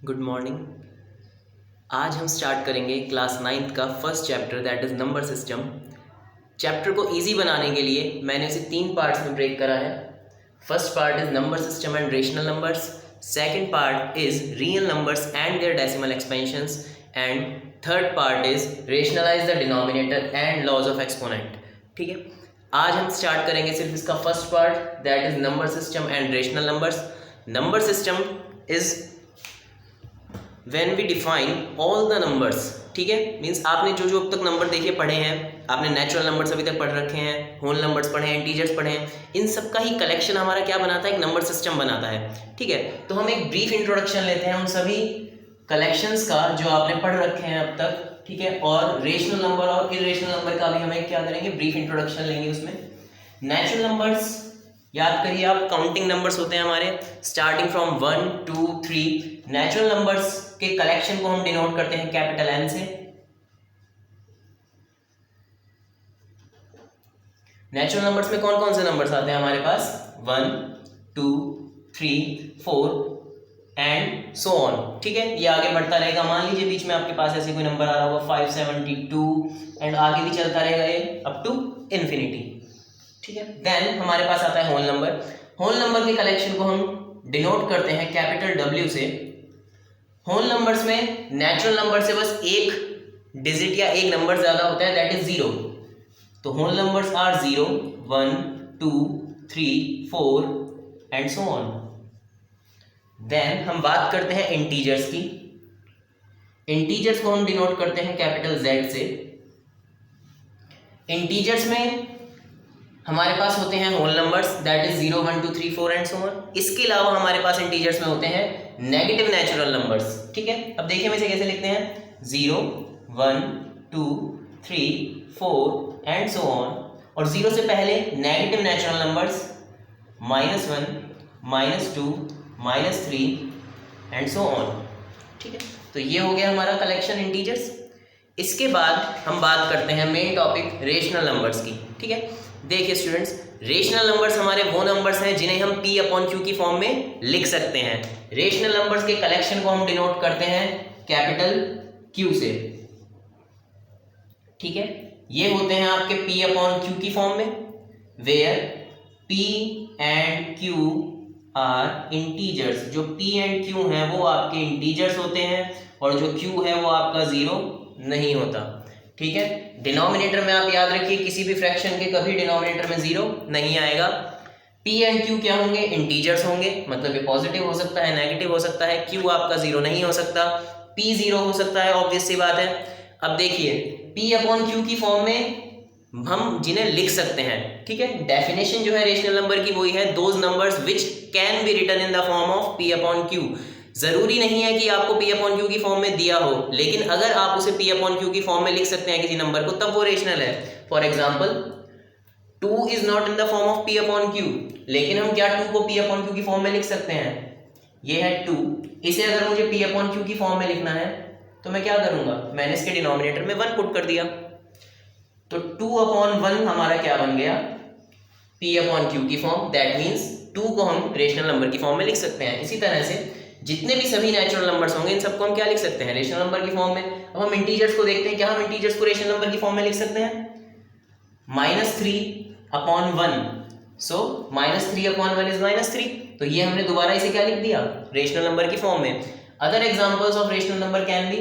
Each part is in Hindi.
Good morning. आज हम स्टार्ट करेंगे क्लास 9th का first chapter that is number system. Chapter को इजी बनाने के लिए मैंने इसे 3 पार्ट्स में ब्रेक करा है। First part is number system and rational numbers, second part is real numbers and their decimal expansions and third part is rationalise the denominator and laws of exponent. ठीक है, आज हम स्टार्ट करेंगे सिर्फ इसका first part that is number system and rational numbers. Number system is when we define all the numbers। ठीक है, मीन्स आपने जो जो अब तक नंबर देखे पढ़े हैं, आपने नेचुरल नंबर्स अभी तक पढ़ रखे हैं, होल नंबर्स पढ़े हैं, इंटीजर्स पढ़े हैं, इन सब का ही कलेक्शन हमारा क्या बनाता है, एक नंबर सिस्टम बनाता है। ठीक है, तो हम एक ब्रीफ इंट्रोडक्शन लेते हैं उन सभी कलेक्शंस का जो आपने पढ़ रखे हैं अब तक। ठीक है, और रेशनल नंबर और इरेशनल नंबर का भी हमें क्या करेंगे, ब्रीफ इंट्रोडक्शन लेंगे उसमें। नेचुरल नंबर्स याद करिए आप, काउंटिंग नंबर्स होते हैं हमारे स्टार्टिंग फ्रॉम 1 2 3। नेचुरल नंबर्स के कलेक्शन को हम डिनोट करते हैं कैपिटल एन से। नेचुरल नंबर्स में कौन कौन से नंबर्स आते हैं हमारे पास, 1 2 3 4 एंड सो ऑन। ठीक है, ये आगे बढ़ता रहेगा। मान लीजिए बीच में आपके पास ऐसे कोई नंबर आ रहा होगा 572 एंड आगे भी चलता रहेगा ये अप टू इन्फिनिटी। ठीक है, देन हमारे पास आता है होल नंबर। होल नंबर के कलेक्शन को हम डिनोट करते हैं कैपिटल डब्ल्यू से। होल नंबर्स में नेचुरल नंबर से बस एक डिजिट या एक नंबर ज्यादा होता है, दैट इज 0। तो whole numbers are 0 1 2 3 4 and so on. Then हम बात करते हैं इंटीजर्स की। इंटीजर्स को हम डिनोट करते हैं कैपिटल जेड से। इंटीजर्स में हमारे पास होते हैं whole numbers that is 0 1 2 3 4 and so on. इसके अलावा हमारे पास इंटीजर्स में होते हैं नेगेटिव नेचुरल नंबर्स। ठीक है, अब देखिए हम इसे कैसे लिखते हैं, 0 1 2 3 4 एंड सो ऑन। और 0 से पहले negative natural numbers -1 -2 -3 and so on. ठीक है, तो ये हो गया हमारा कलेक्शन इंटीजर्स। इसके बाद हम बात करते हैं मेन टॉपिक रेशनल नंबर्स की। ठीक है, देखिए स्टूडेंट्स, रेशनल नंबर्स हमारे वो नंबर्स हैं जिन्हें हम p अपॉन क्यू की फॉर्म में लिख सकते हैं। रेशनल नंबर्स के कलेक्शन को हम डिनोट करते हैं कैपिटल Q से। ठीक है, ये होते हैं आपके p अपॉन क्यू की फॉर्म में, where p and q are integers. जो p एंड q हैं वो आपके इंटीजर्स होते हैं और जो q है वो आपका 0 नहीं होता। ठीक है, डिनोमिनेटर में आप याद रखिए किसी भी फ्रैक्शन के कभी डिनोमिनेटर में 0 नहीं आएगा। p एंड q क्या होंगे, इंटीजर्स होंगे, मतलब ये पॉजिटिव हो सकता है, नेगेटिव हो सकता है। q आपका 0 नहीं हो सकता, p 0 हो सकता है, ऑब्वियस सी बात है। अब देखिए p अपॉन q की फॉर्म में हम जिन्हें लिख सकते हैं, ठीक है, डेफिनेशन जो है रेशनल नंबर की वही है, those numbers which can be written in the form of p upon q। जरूरी नहीं है कि आपको p अपॉन क्यू की फॉर्म में दिया हो, लेकिन अगर आप उसे p अपॉन क्यू की फॉर्म में लिख सकते हैं किसी नंबर को, तब वो रेशनल है। For example 2 is not in the form of p upon Q, लेकिन हम क्या 2 को p अपॉन क्यू की फॉर्म में लिख सकते हैं, ये है 2। इसे अगर मुझे p अपॉन क्यू की फॉर्म में लिखना है तो मैं क्या करूंगा, मैंने इसके डिनोमिनेटर में 1 पुट कर दिया, तो 2 अपॉन 1 हमारा क्या बन गया, p अपॉन क्यू की फॉर्म। दैट मीन्स 2 को हम रेशनल नंबर की फॉर्म में लिख सकते हैं। इसी तरह से जितने भी सभी नेचुरल नंबर्स होंगे इन सबको हम क्या लिख सकते हैं, रेशनल नंबर की फॉर्म में। अब हम इंटीजर्स को देखते हैं, क्या हम इंटीजर्स को रेशनल नंबर की फॉर्म में लिख सकते हैं, -3 अपॉन 1। सो -3 अपॉन 1 इज -3, तो ये हमने दोबारा इसे क्या लिख दिया, रेशनल नंबर की फॉर्म में। Other examples of rational number can be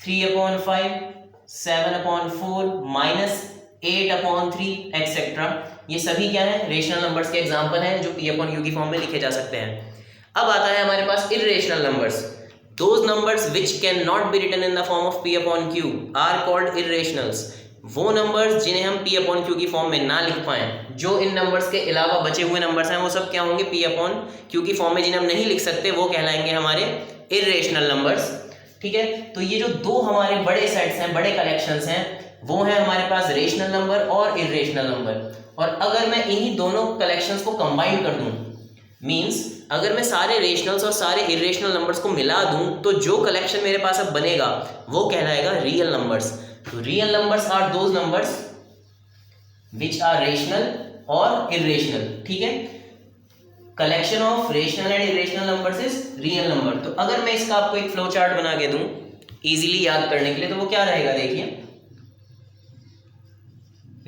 3 upon 5 7 upon 4 -8 upon 3 etcetera. ये सभी क्या है, रेशनल नंबर्स के एग्जाम्पल हैं जो p अपॉन q की फॉर्म में लिखे जा सकते हैं। अब आता है हमारे पास irrational numbers. Those numbers which can not be written in the form of p upon q are called irrationals. वो नंबर्स जिन्हें हम p अपॉन q की फॉर्म में ना लिख पाएं, जो इन नंबर्स के अलावा बचे हुए नंबर्स हैं वो सब क्या होंगे, p अपॉन q की फॉर्म में जिन्हें हम नहीं लिख सकते वो कहलाएंगे हमारे इर्रेशनल नंबर्स। ठीक है, तो ये जो दो हमारे बड़े सेट्स हैं, बड़े कलेक्शंस हैं, वो हैं हमारे पास रेशनल नंबर और इर्रेशनल नंबर। और अगर मैं इन्हीं दोनों कलेक्शंस को कंबाइन कर दूं, मींस अगर मैं सारे रेशनल्स और सारे इरेशनल नंबर्स को मिला दूं, तो जो कलेक्शन मेरे पास अब बनेगा वो कहलाएगा रियल नंबर्स। तो real numbers are those numbers which are rational और इरेशनल। ठीक है, collection of rational and irrational numbers is real number. तो अगर मैं इसका आपको एक फ्लो चार्ट बना के दूं इजीली याद करने के लिए, तो वो क्या रहेगा, देखिए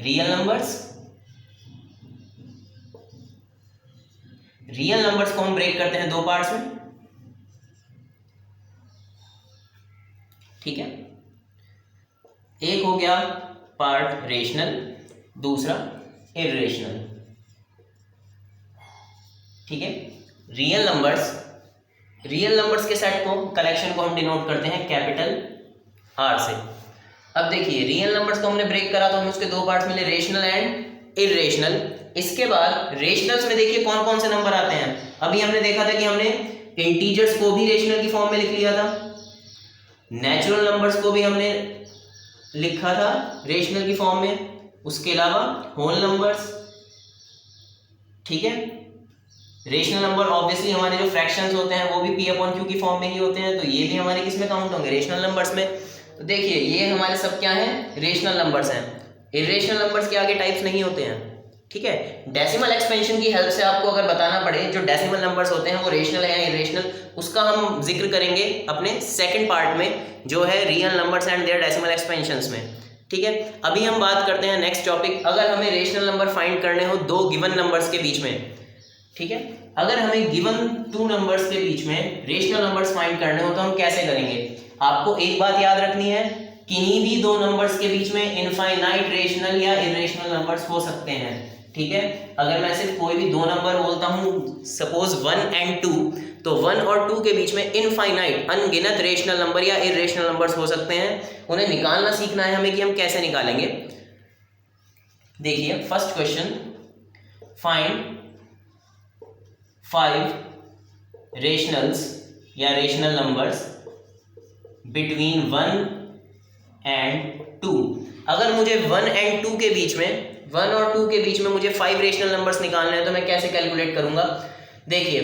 रियल नंबर्स को हम ब्रेक करते हैं दो पार्ट्स में, ठीक है। एक हो गया पार्ट रेशनल, दूसरा इरेशनल, ठीक है। रियल नंबर्स के सेट को, कलेक्शन को हम डिनोट करते हैं कैपिटल आर से। अब देखिए रियल नंबर्स को हमने ब्रेक करा तो हमें उसके दो पार्ट्स मिले, रेशनल एंड इरेशनल। इसके बाद रेशनल्स में देखिए कौन कौन से नंबर आते हैं। अभी हमने देखा था कि हमने इंटीजर्स को भी रेशनल की फॉर्म में लिख लिया था, नेचुरल नंबर्स को भी हमने लिखा था रेशनल की फॉर्म में, उसके अलावा होल नंबर्स, ठीक है। रेशनल नंबर ऑब्वियसली हमारे जो फ्रैक्शंस होते हैं वो भी p अपॉन q की फॉर्म में ही होते हैं, तो ये भी हमारे किस में काउंट होंगे, रेशनल नंबर्स में। तो देखिए ये हमारे सब क्या हैं, रेशनल नंबर्स हैं। इरेशनल नंबर्स के आगे टाइप्स नहीं होते हैं, ठीक है। डेसिमल एक्सपेंशन की हेल्प से आपको अगर बताना पड़े जो डेसिमल नंबर्स होते हैं वो रेशनल है या इरेशनल, उसका हम जिक्र करेंगे अपने सेकंड पार्ट में जो है real numbers and their decimal expansions में, ठीक है। अभी हम बात करते हैं नेक्स्ट टॉपिक, अगर हमें रेशनल नंबर फाइंड करने हो दो गिवन नंबर्स के बीच में, ठीक है। अगर हमें गिवन टू नंबर्स के बीच में रेशनल नंबर्स फाइंड करने हो तो हम कैसे करेंगे। आपको एक बात याद रखनी है, किन्हीं भी दो नंबर्स के बीच में इनफाइनाइट रेशनल या इरेशनल नंबर्स हो सकते हैं, ठीक है। अगर मैं सिर्फ कोई भी दो नंबर बोलता हूं, सपोज 1 एंड 2, तो 1 और 2 के बीच में इनफाइनाइट अनगिनत रेशनल नंबर या इरेशनल नंबर्स हो सकते हैं। उन्हें निकालना सीखना है हमें कि हम कैसे निकालेंगे। देखिए फर्स्ट क्वेश्चन, फाइंड 5 रेशनल्स या रेशनल नंबर्स बिटवीन 1 एंड 2। अगर मुझे 1 एंड 2 के बीच में, 1 और 2 के बीच में मुझे 5 रेशनल नंबर्स निकालने हैं तो मैं कैसे कैलकुलेट करूंगा। देखिए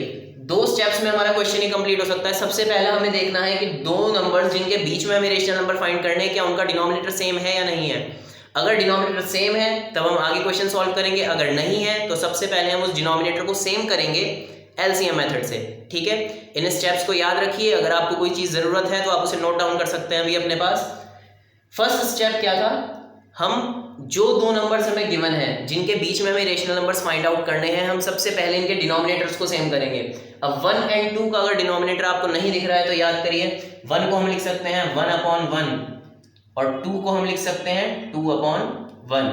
दो स्टेप्स में हमारा क्वेश्चन ही कंप्लीट हो सकता है। सबसे पहले हमें देखना है कि दो नंबर्स जिनके बीच में हमें रेशनल नंबर फाइंड करने हैं क्या उनका डिनोमिनेटर सेम है या नहीं है। अगर डिनोमिनेटर सेम है तब हम आगे क्वेश्चन सॉल्व करेंगे, अगर नहीं है तो सबसे पहले हम उस डिनोमिनेटर को सेम करेंगे एलसीएम मेथड से, ठीक है। इन स्टेप्स को याद रखिए, अगर आपको कोई चीज जरूरत है तो आप उसे नोट डाउन कर सकते हैं अभी अपने पास। फर्स्ट स्टेप क्या था, हम जो दो नंबर्स हमें गिवन है जिनके बीच में हमें रेशनल नंबर्स फाइंड आउट करने हैं, हम सबसे पहले इनके डिनोमिनेटर्स को सेम करेंगे। अब 1 एंड 2 का अगर डिनोमिनेटर आपको नहीं दिख रहा है तो याद करिए, 1 को हम लिख सकते हैं 1 अपॉन 1 और 2 को हम लिख सकते हैं 2 अपॉन 1,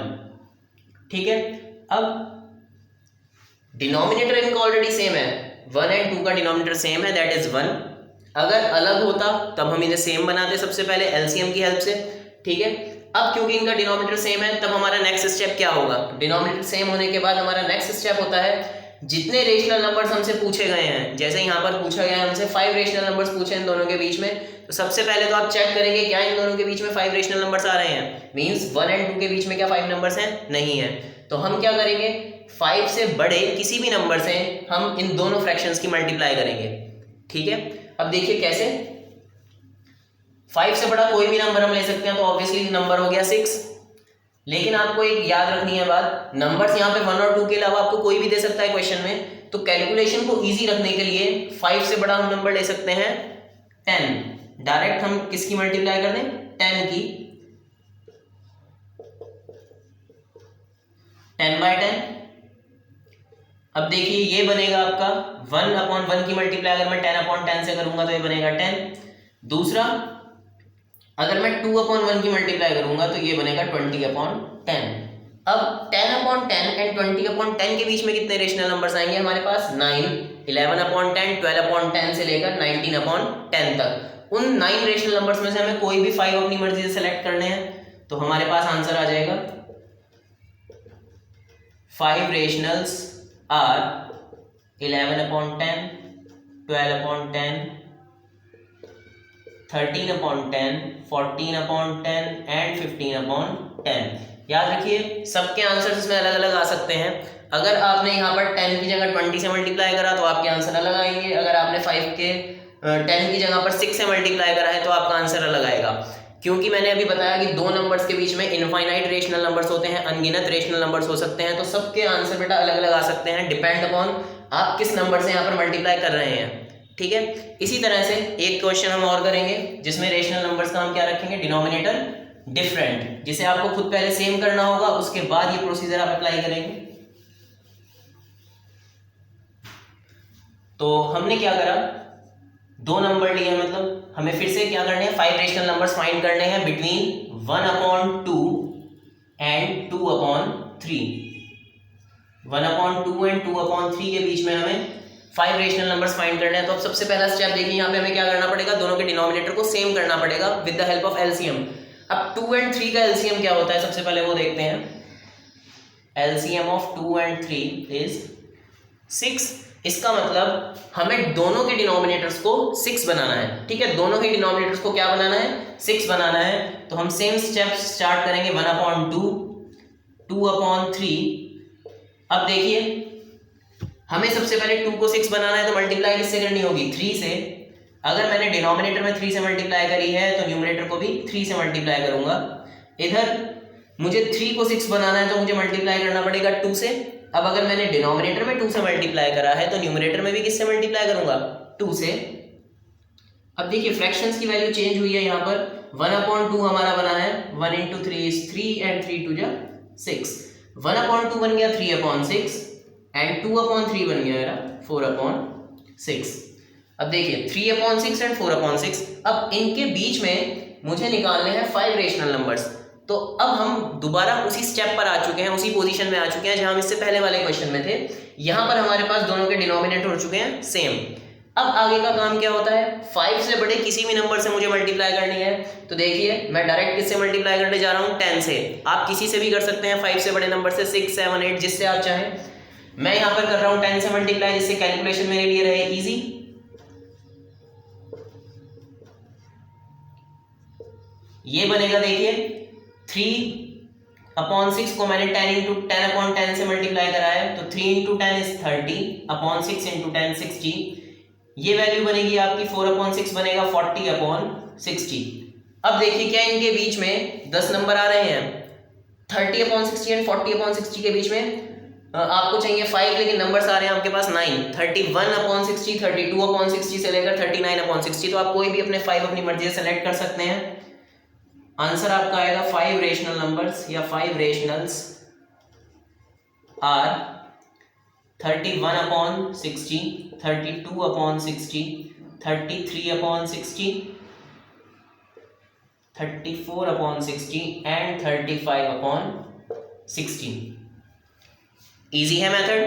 ठीक है। अब डिनोमिनेटर इनका ऑलरेडी सेम है, 1 एंड 2 का डिनोमिनेटर सेम है, दैट इज 1। अगर अलग होता तब हम इन्हें सेम बनाते सबसे पहले एलसीएम की हेल्प से, ठीक है। अब क्योंकि इनका डिनोमिनेटर सेम है तब हमारा नेक्स्ट स्टेप क्या होगा, डिनोमिनेटर सेम होने के बाद हमारा नेक्स्ट स्टेप होता है जितने रेशनल नंबर्स हमसे पूछे गए हैं, जैसे यहाँ पर पूछा गया है हमसे 5 रेशनल नंबर्स पूछे इन दोनों के बीच में, तो सबसे पहले तो आप चेक करेंगे क्या इन दोनों के बीच में 5 रेशनल नंबर्स आ रहे हैं, मींस 1 एंड 2 के बीच में क्या 5 नंबर्स हैं, नहीं है। तो हम क्या करेंगे, 5 से बड़े किसी भी नंबर से हम इन दोनों फ्रैक्शंस की मल्टीप्लाई करेंगे, ठीक है। अब देखिए कैसे, 5 से बड़ा कोई भी नंबर हम ले सकते हैं, तो ऑब्वियसली नंबर हो गया 6। लेकिन आपको एक याद रखनी है बात, नंबर्स यहाँ पे 1 और 2 के अलावा आपको कोई भी दे सकता है क्वेश्चन में, तो कैलकुलेशन को इजी रखने के लिए 5 से बड़ा हम नंबर ले सकते हैं 10। डायरेक्ट हम किसकी मल्टीप्लाई कर दें, 10 की, 10/10। अब देखिए ये बनेगा आपका 1 अपॉन 1 की मल्टीप्लाई अगर मैं 10 अपॉन 10 से करूंगा तो ये बनेगा 10। दूसरा, अगर मैं 2 अपॉन 1 की मल्टीप्लाई करूंगा तो ये बनेगा 20 अपॉन 10। अब 10 अपॉन 10 एंड 20 अपॉन 10 के बीच में कितने रेशनल नंबर्स आएंगे हमारे पास, 9, 11 अपॉन 10, 12 अपॉन 10 से लेकर 19 अपॉन 10 तक। उन 9 रेशनल नंबर्स में से हमें कोई भी 5 अपनी मर्जी से सेलेक्ट करने हैं, तो हमारे पास आंसर आ जाएगा 5 rationals are 11 upon 10, 12 upon 10, 13 upon 10, 14 upon 10 and 15 upon 10। याद रखिए सबके आंसर इसमें अलग अलग आ सकते हैं। अगर आपने यहाँ पर 10 की जगह 20 से मल्टीप्लाई करा तो आपके आंसर अलग आएंगे, अगर आपने 5 के 10 की जगह पर 6 से मल्टीप्लाई करा है तो आपका आंसर अलग आएगा। क्योंकि मैंने अभी बताया कि दो नंबर्स के बीच में इनफाइनाइट रेशनल नंबर्स होते हैं, अनगिनत रेशनल नंबर्स हो सकते हैं, तो सबके आंसर बेटा अलग अलग आ सकते हैं, डिपेंड अपॉन आप किस नंबर से यहाँ पर मल्टीप्लाई कर रहे हैं। ठीक है, इसी तरह से एक क्वेश्चन हम और करेंगे जिसमें रेशनल नंबर्स का हम क्या रखेंगे, डिनोमिनेटर डिफरेंट, जिसे आपको खुद पहले सेम करना होगा, उसके बाद ये प्रोसीजर आप अप्लाई करेंगे। तो हमने क्या करा, दो नंबर लिए, मतलब हमें फिर से क्या करने हैं, 5 रेशनल नंबर्स फाइंड करने हैं बिटवीन 1/2 एंड 2/3। 1/2 एंड 2/3 के बीच में हमें 5 रेशनल नंबर्स फाइंड करने हैं। तो अब सबसे पहला स्टेप देखिए, यहाँ पे हमें क्या करना पड़ेगा, दोनों के डिनोमिनेटर को सेम करना पड़ेगा with the help of LCM. अब 2 एंड 3 का एलसीएम क्या होता है, सबसे पहले वो देखते हैं। LCM of 2 and 3 is 6। इसका मतलब हमें दोनों के डिनोमिनेटर्स को 6 बनाना है। ठीक है, दोनों के डिनोमिनेटर्स को क्या बनाना है, 6 बनाना है। तो हम सेम स्टेप स्टार्ट करेंगे, 1/2, 2/3। अब देखिए, हमें सबसे पहले 2 को 6 बनाना है, तो मल्टीप्लाई किससे करनी होगी, 3 से। अगर मैंने डिनोमिनेटर में 3 से मल्टीप्लाई करी है तो न्यूमरेटर को भी 3 से मल्टीप्लाई करूंगा। इधर मुझे 3 को 6 बनाना है तो मुझे मल्टीप्लाई करना पड़ेगा 2 से। अब अगर मैंने डिनोमिनेटर में 2 से मल्टीप्लाई करा है तो न्यूमरेटर में भी किससे मल्टीप्लाई करूंगा, 2 से। अब देखिए फ्रैक्शंस की वैल्यू चेंज हुई है, यहाँ पर 1/2 हमारा बना है 1 × 3 is 3 and 3 2 6। 1/2 बन गया 3/6 एंड 2/3 बन गया मेरा 4/6। अब देखिए 3/6 एंड 4/6। अब इनके बीच में मुझे निकालने हैं 5 रेशनल नंबर्स। तो अब हम दोबारा उसी स्टेप पर आ चुके हैं, उसी पोजीशन में आ चुके हैं जहां हम इससे पहले वाले क्वेश्चन में थे। यहां पर हमारे पास दोनों के डिनोमिनेटर हो चुके हैं सेम। अब आगे का काम क्या होता है, 5 से बड़े किसी भी नंबर से मुझे मल्टीप्लाई करनी है। तो देखिए मैं डायरेक्ट किससे मल्टीप्लाई करने जा रहा हूँ, 10 से। आप किसी से भी कर सकते हैं 5 से बड़े नंबर से, 6, 7, 8, जिससे आप चाहें। मैं यहाँ पर कर रहा हूँ 10 से मल्टीप्लाई, जिससे कैलकुलेशन मेरे लिए रहे इजी। ये बनेगा, देखिए 3/6 को मैंने 10 × 10/10 से मल्टीप्लाई करा है, तो 3 × 10 is 30/6 × 10 60। ये वैल्यू बनेगी आपकी 4/6 बनेगा 40/60। अब देखिए क्या इनके बीच में 10 नंबर आ रहे हैं, 30/60 एंड 40/60 के बीच में आपको चाहिए 5, लेकिन नंबर्स आ रहे हैं आपके पास 9। 31/60, 32/60 से लेकर 39/60। तो आप कोई भी अपने 5 अपनी मर्जी से सेलेक्ट कर सकते हैं। आंसर आपका आएगा 5 रेशनल नंबर्स या 5 रेशनल्स आर 31/60, 32/60, 33/60, 34/60 एंड 35/60। इजी है मेथड।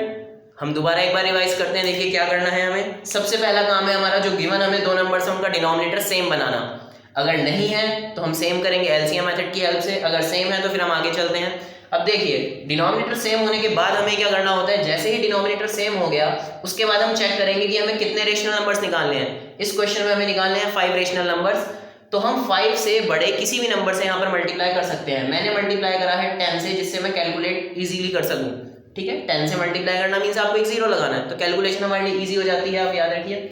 हम दोबारा एक बार रिवाइज करते हैं। देखिए क्या करना है हमें। सबसे पहला काम है हमारा, जो गिवन हमें दो नंबर से उनका डिनोमिनेटर सेम बनाना। अगर नहीं है तो हम सेम करेंगे एलसीएम मेथड की हेल्प से, अगर सेम है तो फिर हम आगे चलते हैं। अब देखिए डिनोमिनेटर सेम होने के बाद हमें क्या करना होता है, जैसे ही डिनोमिनेटर सेम हो गया उसके बाद हम चेक करेंगे कि हमें कितने रेशनल नंबर्स निकालने हैं। इस क्वेश्चन में हमें निकालने हैं 5 रेशनल नंबर्स। तो हम 5 से बड़े किसी भी नंबर से यहाँ पर मल्टीप्लाई कर सकते हैं। मैंने मल्टीप्लाई करा है 10 से, जिससे मैं कैलकुलेट इजीली कर सकूँ। ठीक है, 10 से मल्टीप्लाई करना मीन्स आपको एक 0 लगाना है, तो कैलकुलेशन हमारे लिए ईजी हो जाती है, आप याद रखिए।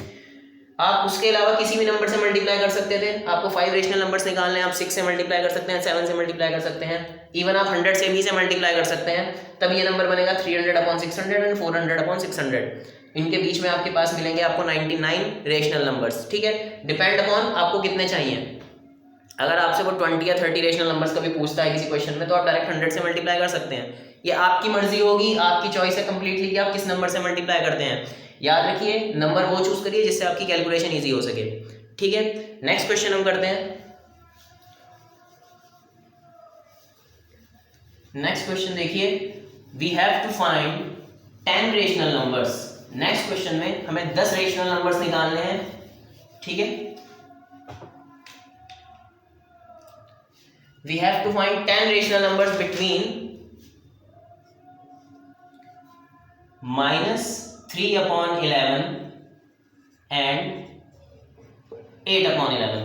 आप उसके अलावा किसी भी नंबर से मल्टीप्लाई कर सकते थे। आपको 5 रेशनल नंबर्स निकालने हैं, आप 6 से मल्टीप्लाई कर सकते हैं, 7 से मल्टीप्लाई कर सकते हैं, इवन आप 100 से भी से मल्टीप्लाई कर सकते हैं। तब ये नंबर बनेगा 300/600 एंड 400/600। इनके बीच में आपके पास मिलेंगे आपको 99 रेशनल नंबर्स। ठीक है, डिपेंड अपॉन आपको कितने चाहिए। अगर आपसे वो 20 या 30 रेशनल नंबर्स कभी पूछता है किसी क्वेश्चन में, तो आप डायरेक्ट 100 से मल्टीप्लाई कर सकते हैं। ये आपकी मर्जी होगी, आपकी चॉइस है कंप्लीटली कि आप किस नंबर से मल्टीप्लाई करते हैं। याद रखिए नंबर वो चूज करिए जिससे आपकी कैलकुलेशन इजी हो सके। ठीक है, नेक्स्ट क्वेश्चन हम करते हैं। नेक्स्ट क्वेश्चन देखिए, we have to find 10 rational numbers. Next question में हमें 10 रेशनल नंबर्स निकालने हैं। ठीक है, we have to find 10 rational numbers between -3/11 and 8/11।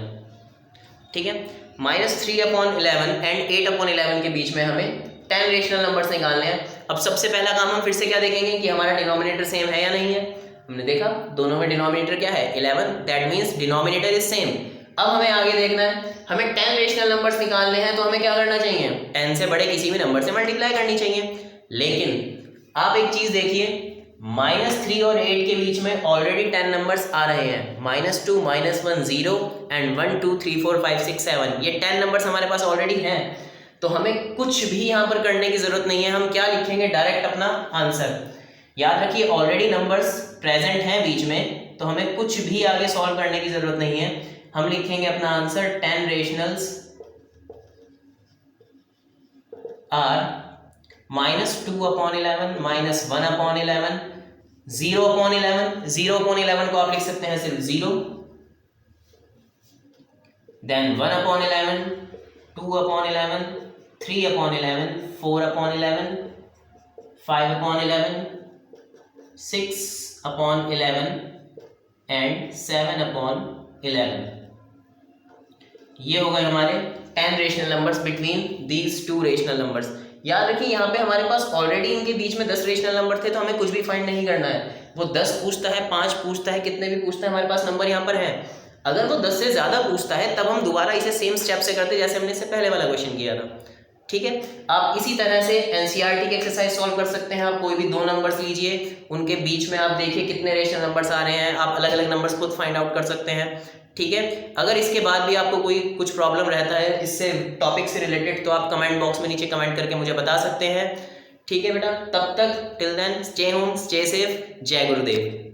ठीक है, -3/11 and 8/11 के बीच में हमें 10 रेशनल नंबर्स निकालने हैं। अब सबसे पहला काम हम फिर से क्या देखेंगे कि हमारा डिनोमिनेटर सेम है या नहीं है। हमने देखा दोनों में डिनोमिनेटर क्या है 11, that means denominator is same. अब हमें आगे देखना है, हमें 10 रेशनल नंबर्स निकालने हैं, तो हमें क्या करना चाहिए, 10 से बड़े किसी भी नंबर से मल्टीप्लाई करनी चाहिए। लेकिन आप एक चीज देखिए, -3 और 8 के बीच में ऑलरेडी 10 नंबर्स आ रहे हैं, -2 -1 0 एंड 1 2 3 4 5 6 7, ये 10 नंबर्स हमारे पास ऑलरेडी हैं। तो हमें कुछ भी यहाँ पर करने की जरूरत नहीं है, हम क्या लिखेंगे, डायरेक्ट अपना आंसर। याद रखिए ऑलरेडी नंबर्स प्रेजेंट हैं बीच में, तो हमें कुछ भी आगे सॉल्व करने की जरूरत नहीं है। हम लिखेंगे अपना आंसर 10 रेशनल्स आर -2/11 -1/11 0/11, 0/11 को आप लिख सकते हैं सिर्फ 0, देन 1/11, 2/11, 3/11, 4/11, 5/11, 6/11 एंड 7/11। ये हो गए हमारे 10 rational numbers between these two rational numbers. याद रखिए यहाँ पे हमारे पास ऑलरेडी इनके बीच में 10 रेशनल नंबर थे, तो हमें कुछ भी फाइंड नहीं करना है। वो 10 पूछता है, 5 पूछता है, कितने भी पूछता है, हमारे पास नंबर यहाँ पर है। अगर वो 10 से ज़्यादा पूछता है तब हम दोबारा इसे सेम स्टेप से करते जैसे हमने इससे पहले वाला क्वेश्चन किया था। ठीक है, आप इसी तरह से एनसीईआरटी की एक्सरसाइज सॉल्व कर सकते हैं। आप कोई भी 2 नंबर्स लीजिए, उनके बीच में आप देखिए कितने रेशनल नंबर्स आ रहे हैं, आप अलग अलग नंबर्स खुद फाइंड आउट कर सकते हैं। ठीक है, अगर इसके बाद भी आपको कोई कुछ प्रॉब्लम रहता है इससे टॉपिक से रिलेटेड, तो आप कमेंट बॉक्स में नीचे कमेंट करके मुझे बता सकते हैं। ठीक है बेटा, तब तक till then stay home, stay safe, जय गुरुदेव।